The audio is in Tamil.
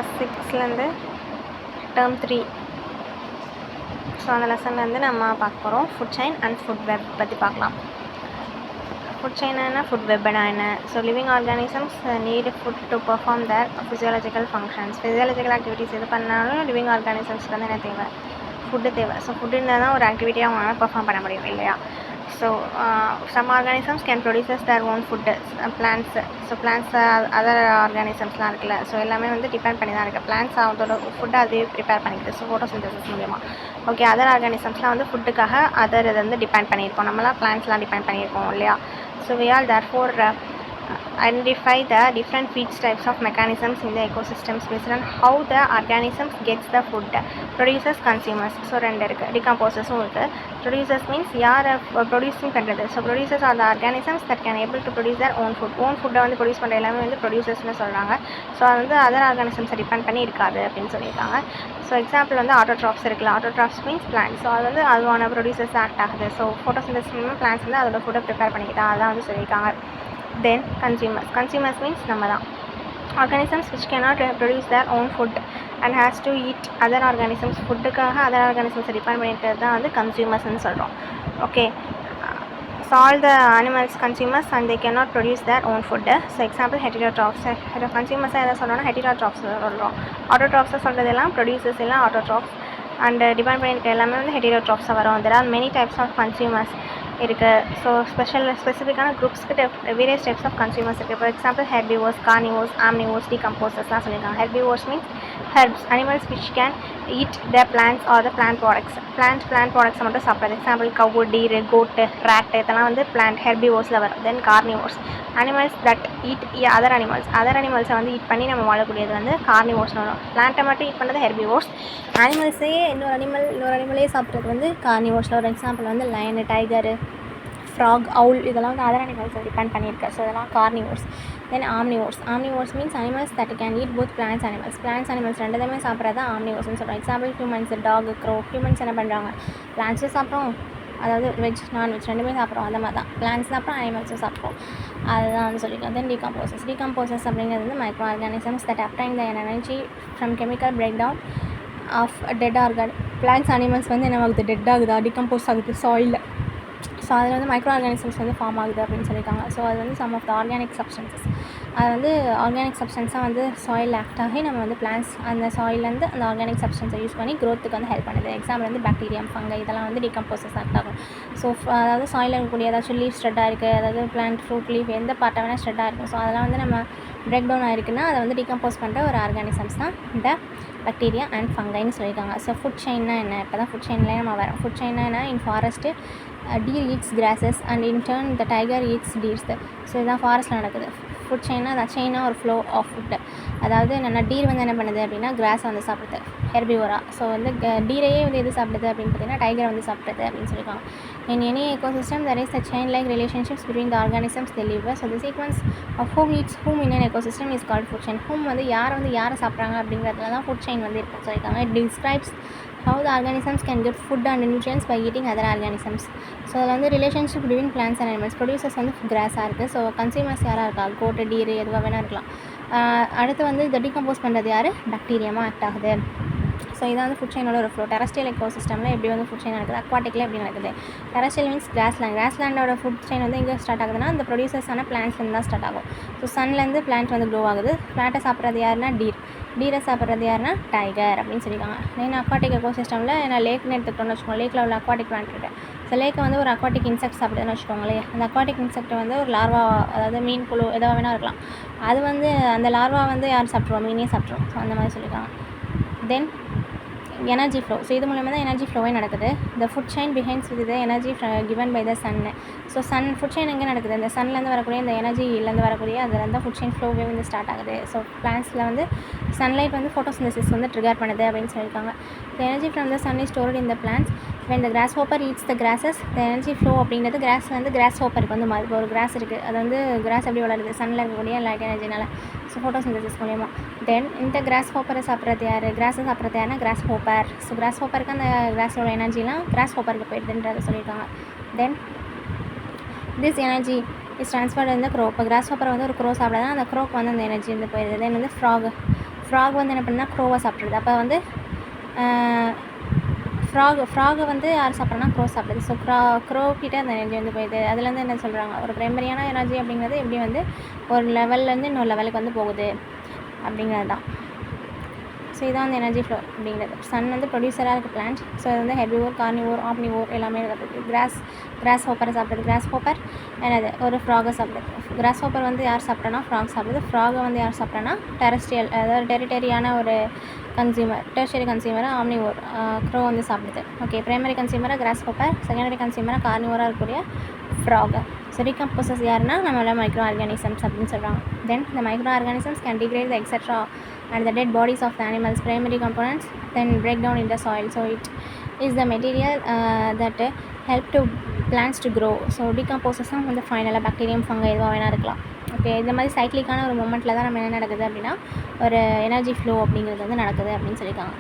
Class 6லேருந்து term 3. ஸோ அந்த லெசனில் வந்து நம்ம பார்க்க போகிறோம் food chain and food web பற்றி பார்க்கலாம். ஃபுட் செயின் என்ன, ஃபுட் வெப்னா என்ன? So living organisms need food to perform their physiological functions. Physiological activities எது பண்ணாலும் லிவிங் ஆர்கானிசம்ஸ்க்கு வந்து என்ன தேவை, ஃபுட்டு தேவை. ஸோ ஃபுட்டு இருந்தால் தான் ஒரு ஆக்டிவிட்டியாக அவங்களால பெர்ஃபார்ம் பண்ண முடியும் இல்லையா? So some organisms can produces their own food. Plants, so plants other ஆர்கானிசம்ஸ்லாம் இருக்குல்ல, ஸோ எல்லாமே வந்து டிபெண்ட் பண்ணி தான் இருக்குது. பிளான்ட்ஸ் அதோட ஃபுட்டை அதே ப்ரிப்பேர் பண்ணிக்குது, ஸோ ஃபோட்டோசிந்தசிஸ் மூலியமாக. ஓகே, அதர் ஆர்கானிசம்ஸ்லாம் வந்து ஃபுட்டுக்காக அதர் இதை வந்து டிபெண்ட் பண்ணியிருக்கோம். நம்மளாம் பிளான்ட்ஸ்லாம் டிபெண்ட் பண்ணியிருக்கோம் இல்லையா? So we all therefore identify the different feed types of mechanisms in the ecosystems based on how the organisms gets the food. Producers, consumers. So ரெண்டு இருக்குது. டிகம்போசஸும் இருக்குது. ப்ரொடியூசர்ஸ் மீன்ஸ் யார் ப்ரொடியூஸிங் பண்ணுறது. So producers R the organisms that can able to produce their own food. Own ஃபுட்டை வந்து ப்ரொடியூஸ் பண்ணுற எல்லாமே வந்து ப்ரொடியூசர்ஸ்னு சொல்கிறாங்க. ஸோ அது வந்து அதர் ஆர்கானிசம்ஸை டிபெண்ட் பண்ணி இருக்காது அப்படின்னு சொல்லியிருக்காங்க. ஸோ எக்ஸாம்பிள் வந்து ஆட்டோட்ராப்ஸ் இருக்குல்ல. Autotrophs means plants. ஸோ அது வந்து அதுவான ப்ரொடியூசர்ஸ் ஆக்ட் ஆகுது. ஸோ ஃபோட்டோசிந்தசிஸ் மூலமாக பிளான்ஸ் வந்து அதோட ஃபுட்டை ப்ரிப்பேர் பண்ணிக்கிட்டா, அதான் வந்து சொல்லியிருக்காங்க. Then consumers means நம்ம தான். Organisms which cannot produce their own food and has to eat other organisms. ஃபுட்டுக்காக அதர் ஆர்கானிசம்ஸை டிபெண்ட் பண்ணியிருக்கிறது தான் வந்து கன்சியூமர்ஸ்ன்னு சொல்கிறோம். Okay, so all the animals consumers and they cannot produce their own food. So example heterotrophs. கன்சியூமர்ஸாக எதை சொல்கிறோன்னா ஹெட்டிரோட்ராப்ஸ் சொல்கிறோம். ஆட்டோட்ராப்ஸை சொல்கிறதெல்லாம் ப்ரொடியூசர்ஸ் எல்லாம் ஆட்டோட்ராப்ஸ் அண்ட் டிபெண்ட் பண்ணியிருக்க எல்லாமே வந்து ஹெட்டிரோட்ராப்ஸாக வரும். There are many types of consumers இருக்குது. ஸோ ஸ்பெசிஃபிக்கான குரூப்ஸ்க்கு வேரியஸ் டைப்ஸ் ஆஃப் கன்சியூமர்ஸ் இருக்குது. For example herbivores, carnivores, omnivores, டீகம்போசர்ஸ்லாம் சொல்லியிருக்காங்க. Herbivores means herbs, animals which can eat the plants or the plant products. Plant ப்ராடக்ட்ஸை மட்டும் சாப்பிட்றது. எக்ஸாம்பிள் கவு, டீரு, கோட்டு, ரேட்டு, இதெல்லாம் வந்து பிளான்ட் ஹெர்பிவோர்ஸில் வரும். Then carnivores, animals that eat other அனிமல்ஸை வந்து ஈட் பண்ணி நம்ம வாழக்கூடியது வந்து கார்னிவோர்ஸ்னு வரும். பிளான்ட்டை மட்டும் ஈட் பண்ணுறது ஹெர்பிவோர்ஸ். அனிமல்ஸையே இன்னொரு அனிமலே சாப்பிட்றது வந்து கார்னிவோர்ஸில். ஒரு எக்ஸாம்பிள் வந்து லயனு, டைகரு, ஃப்ராக், அவுல், இதெல்லாம் வந்து அதர் அனிமல்ஸை டிபெண்ட் பண்ணியிருக்கு. ஸோ இதெல்லாம் carnivores. Then omnivores means animals that can eat both plants animals ரெண்டுமே சாப்பிட்றது ஆம்னிவோர்ஸ்னு சொல்கிறோம். Example humans, dog, crow. Humans என்ன பண்ணுறாங்க, பிளான்ட்ஸும் சாப்பிட்றோம், அதாவது வெஜ் நான்வெஜ் ரெண்டுமே சாப்பிட்றோம். அந்த மாதிரி தான் பிளான்ட்ஸ் அப்புறம் அனிமல்ஸும் சாப்பிட்றோம். அதுதான் வந்து சொல்லியிருக்கோம். தென் டீகம்போசர்ஸ் அப்படிங்கிறது வந்து micro organisms that obtain the energy from chemical break down of dead plants animals வந்து என்ன ஆகுது, டெட் ஆகுதா, டிகம்போஸ் ஆகுது சாயிலில். ஸோ அதில் வந்து மைக்ரோ ஆர்கானிசம்ஸ் வந்து ஃபார்ம் ஆகுது அப்படின்னு சொல்லியிருக்காங்க. ஸோ அது வந்து sum of the organic substances. அது வந்து ஆர்கானிக் சப்ஸ்டன்ஸாக வந்து சாயில் ஆக்ட் ஆகி நம்ம வந்து பிளான்ட்ஸ் அந்த சாயிலேருந்து அந்த ஆர்கானிக் சப்ஸ்டன்ஸை யூஸ் பண்ணி க்ரோத்துக்கு வந்து ஹெல்ப் பண்ணுது. எக்ஸாம்பிள் வந்து பாக்டீரியா, ஃபங்கை, இதெல்லாம் வந்து டிகம்போசஸ் ஆக்ட் ஆகும். ஸோ அதாவது சாயில் இருக்கக்கூடிய ஏதாச்சும் லீஃப் ஸ்ப்ரெட்டாக இருக்குது, அதாவது பிளான்ட் ஃப்ரூட் லீஃப் எந்த பார்ட்டாக வேணால் ஸ்ப்ரெட்டாக இருக்கும். ஸோ அதெல்லாம் வந்து நம்ம பிரேக் டவுன் ஆகிருக்குன்னா அதை வந்து டிகம்போஸ் பண்ணுற ஒரு ஆர்கானிசம்ஸ் தான் இந்த பாக்டீரியா அண்ட் ஃபங்கைன்னு சொல்லியிருக்காங்க. ஸோ ஃபுட் செயின்னா என்ன, இப்போ தான் ஃபுட் செயின்லேயே நம்ம வரோம். ஃபுட் செயின்னா என்ன, இன் forest deer eats grasses and in turn the tiger eats deers. So இதுதான் ஃபாரஸ்ட்டில் நடக்குது. ஃபுட் செயின்னா அந்த செயினாக ஒரு ஃப்ளோ ஆஃப் ஃபுட்டு. அதாவது என்னென்னா டீர் வந்து என்ன பண்ணுது அப்படின்னா கிராஸை வந்து சாப்பிடுது ஹெர்பிவோரா. ஸோ வந்து டீரையே வந்து எது சாப்பிடுது அப்படின்னு பார்த்தீங்கன்னா டைகரை வந்து சாப்பிடுது அப்படின்னு சொல்லியிருக்காங்க. In any ecosystem there is a chain-like relationships between the organisms they live with. So the sequence of whom eats whom in an ecosystem is called food chain. whom வந்து யாரை சாப்பிட்றாங்க அப்படிங்கிறதுல தான் ஃபுட் செயின் வந்து இருக்குன்னு சொல்லியிருக்காங்க. It describes how the organisms can get food and nutrients by eating other organisms. So அதில் வந்து relationship between plants and animals. Producers வந்து கிராஸாக இருக்குது. ஸோ கன்சியூமர்ஸ் யாராக இருக்கா, கோட்டு, டீரு, எதுவாக வேணால் இருக்கலாம். அடுத்து வந்து இதை டீகம்போஸ் பண்ணுறது யார், பாக்டீரியாமாக ஆக்ட் ஆகுது. ஸோ இதான் வந்து ஃபுட் செயினோட ஒரு ஃப்ளோ. டெரஸ்ட்ரியல் எக்கோசிஸ்டமில் எப்படி வந்து ஃபுட் செயின் நடக்குது, அக்வாட்டிக்கில் எப்படி நடக்குது. டெரஸ்ட்ரியல் மீன்ஸ் கிராஸ்லேண்டோட ஃபுட் செயின் வந்து எங்கே ஸ்டார்ட் ஆகுதுன்னா இந்த ப்ரொடியூசர்ஸான பிளான்ட்ஸ்லேருந்து தான் ஸ்டார்ட் ஆகும். ஸோ சன்லேருந்து பிளான்ட் வந்து க்ரோ ஆகுது. பிளான்ட்டை சாப்பிட்றது யாருன்னா டீரை சாப்பிட்றது யாருன்னா டைகர் அப்படின்னு சொல்லியிருக்காங்க. மெயின் அக்வாட்டிக் எக்கோசிஸ்டமில் ஏன்னா லேக்னு எடுத்துக்கிட்டோம்னு வச்சுக்கோங்க, லேக்கில் உள்ள அக்வாட்டிக் பிளான்ட் இருக்குது. ஸோ லேக்கை வந்து ஒரு அக்வாட்டிக் இன்செக்ட் சாப்பிடுதுன்னு வச்சுக்கோங்களேன். அந்த அக்வாட்டிக் இன்செக்ட் வந்து ஒரு லார்வா, அதாவது மீன் புழு எதாவது வேணால் இருக்கலாம். அது வந்து அந்த லார்வா வந்து யார் சாப்பிட்ருவோம், மீனே சாப்பிட்ருவோம். ஸோ அந்த மாதிரி சொல்லியிருக்காங்க. தென் எனர்ஜி ஃப்ளோ. ஸோ இது மூலமாக தான் எனர்ஜி ஃப்ளோவே நடக்குது. The food chain behinds with the energy given by the sun. So food chain எங்கே நடக்குது, இந்த சன்லேருந்து வரக்கூடிய இந்த எனர்ஜிலேருந்து வரக்கூடிய அதில் தான் ஃபுட் செயின் ஃப்ளோவே வந்து ஸ்டார்ட் ஆகுது. ஸோ பிளான்ட்ஸில் வந்து சன்லைட் வந்து ஃபோட்டோசிந்தசிஸ் வந்து ட்ரிகர் பண்ணுது அப்படின்னு சொல்லியிருக்காங்க. The energy from the sun is stored in the plants. when the grasshopper eats the grasses the energy flow அப்படிங்கிறது கிராஸ் வந்து கிராஸ்ஹோப்பருக்கு வந்து மாதிரி. இப்போ ஒரு கிராஸ் இருக்குது, அது வந்து கிராஸ் எப்படி வளருது, சன்னில் இருக்கக்கூடிய லைட் எனர்ஜினால. ஸோ ஃபோட்டோசிந்தசிஸ் மூலயமா. தென் இந்த கிராஸ்ஹோப்பரை சாப்பிட்றது யார், கிராஸை சாப்பிட்றது யாருன்னா கிராஸ்ஹோப்பர். ஸோ கிராஸ்ஹோப்பருக்கு அந்த கிராஸோட எனர்ஜிலாம் கிராஸ்ஹோப்பருக்கு போயிடுதுன்றதை சொல்லியிருக்காங்க. Then this energy is transferred இந்த க்ரோ. இப்போ கிராஸ்ஹோப்பரை வந்து ஒரு க்ரோ சாப்பிட்றதா அந்த க்ரோக்கு வந்து அந்த எனர்ஜி வந்து போயிடுது. தென் வந்து ஃப்ராக் வந்து என்ன பண்ணுன்னா க்ரோவை சாப்பிட்றது. அப்போ வந்து ஃப்ராகை வந்து யார் சாப்பிட்றனா க்ரோ சாப்பிடுது. ஸோ க்ரோ கிட்ட அந்த எனர்ஜி வந்து போயிடுது. அதுலேருந்து என்ன சொல்கிறாங்க, ஒரு ப்ரைமரியான எனர்ஜி அப்படிங்கிறது எப்படி வந்து ஒரு லெவல்லேருந்து இன்னொரு லெவலுக்கு வந்து போகுது அப்படிங்கிறது தான். ஸோ இதான் வந்து எனர்ஜி ஃப்ளோ அப்படிங்கிறது. சன் வந்து ப்ரொடியூசராக இருக்குது பிளான்ட். ஸோ அது வந்து ஹெர்பிவோர், கார்னிவோர், ஆம்னிவோர் எல்லாமே இருக்குது. கிராஸ் ஹோப்பரை சாப்பிடுது. கிராஸ் ஹோப்பர் என்னது ஒரு ஃப்ராகை சாப்பிடுது. கிராஸ் ஹோப்பர் வந்து யார் சாப்பிட்றனா ஃப்ராக் சாப்பிடுது. ஃப்ராகை வந்து யார் சாப்பிட்றனா டெரஸ்ட்ரியல், அதாவது டெரிட்டரியான ஒரு கன்சியூமர், டெரிஷரி கன்சியூமராக ஆம்னிவோர் க்ரோ வந்து சாப்பிடுது. ஓகே, பிரைமரி கன்சியூமராக கிராஸ் ஹோப்பர், செகண்டரி கன்சியூமராக கார்னிவோராக இருக்கக்கூடிய ஃப்ராக். ஸோ டீகம்போசஸ் யாருன்னா நம்மளோட மைக்ரோ ஆர்கானிசம்ஸ் அப்படின்னு சொல்கிறாங்க. தென் the micro organisms can degrade the etc. and the dead bodies of the animals primary components, then break down in the soil. So it is the material that help to plants to grow. So டீகம்போசஸும் வந்து ஃபைனலாக பாக்டீரியம் ஃபங்கை எதுவாக வேணா இருக்கலாம். ஓகே, இந்த மாதிரி சைக்ளிக்கான ஒரு மூமெண்ட்டில் தான் நம்ம என்ன நடக்குது அப்படின்னா ஒரு எனர்ஜி ஃப்ளோ அப்படிங்கிறது வந்து நடக்குது அப்படின்னு சொல்லியிருக்காங்க.